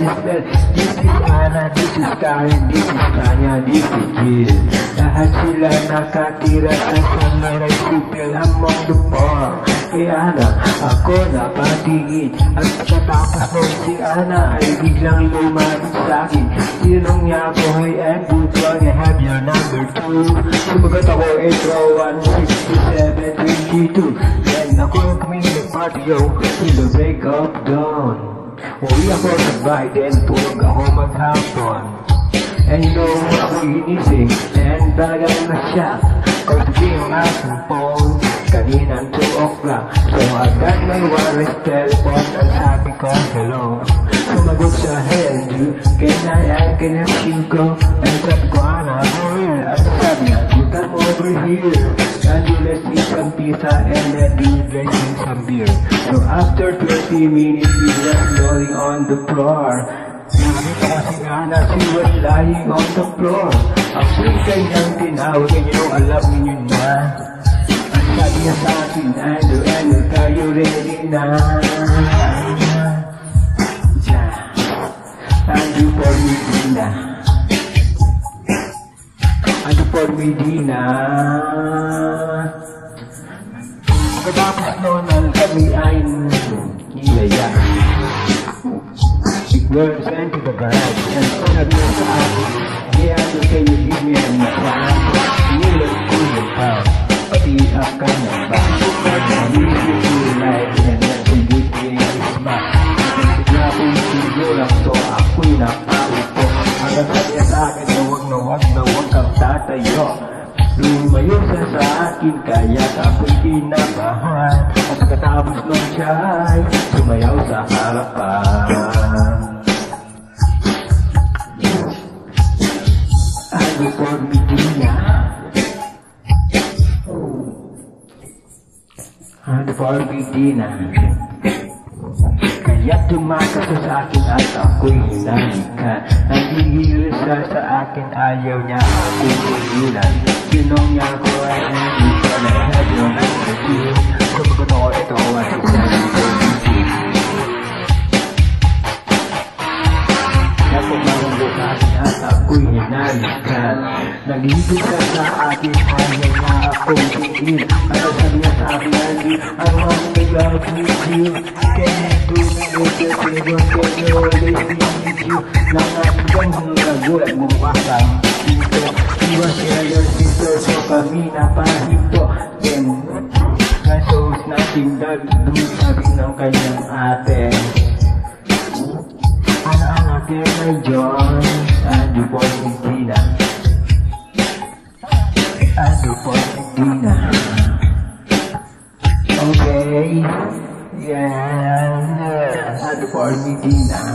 is Mel, this is Anna, this is Karen, this is Tanya, this is Jill. Lahat sila nakatira sa Samaray Kupil among the bar. Kaya na ako napatingin at pagkatapos nun si Ana ay biglang lumapit sa'kin. Tinanong niya ako, hey Andrew, do I have your number 2? Sumagot ako, 801-6722. Then ako yung kumingin ng party, yo, till the break of dawn. Uwi ako sa bahay, then tulog ako maghapon. And you know, ako ginising, and talagang na-shock. Cause yung aking phone, kaninang 2 o'clock. So I got my wireless telephone, and sabi ko, hello. Sumagot siya, hey Andrew, can I help you go? And sabi ko, Ana, go here. At sabi niya, you come over here. Andrew, let's eat some pizza, and then we drinking some beer. So after 20 minutes, we were rolling on the floor. Nakita ko si Ana, she was lying on the floor. Ako'y kanyang tinawag, and you know, alam niyo na. Ang sabi niya sa akin, Andrew, tayo ready na. Andrew for Medina. Andrew for Medina. Pagkatapos noon kami ay niyaya. We're sent to the garage and sabi niya sa akin, hey Andrew, can you give me a massage? Nilang kulang pa, pati ang kanyang ba? Music you like and then the good thing is back. Bigla akong sigurang so ako'y nakaupo. Hanggang sabi niya sa akin na wag kang tatayo. Lumayo siya sa akin kaya ako'y kinabahan. At pagkatapos nun siya ay sumayaw sa harapan. Andrew for Medina. Andrew for Medina. Kaya tumakas siya sa akin at ako'y hinalikan. Nagigil siya sa akin, ayaw niya ako'y tulilan. Tinong niya ako ay hindi ko na have your number 2. Sumagot ako, ito ay Andrew for Medina. Kaya pumarungo sa akin at ako'y hinalikan. Nagigil siya sa akin, ayaw niya ako'y tingin. At sabi niya sa akin, Andrew, I want to love with you. Can you do me with the favor? Can you always be with you? Nangagang nagulat mo bakang dito. Iwas siya your sister, so kami napahinto. Then, kasos nating dagdug, sabi ng kanyang ate. Ano ang ate may John? Andrew for Medina. Andrew for Medina. Okay. Yeah, Andrew for Medina.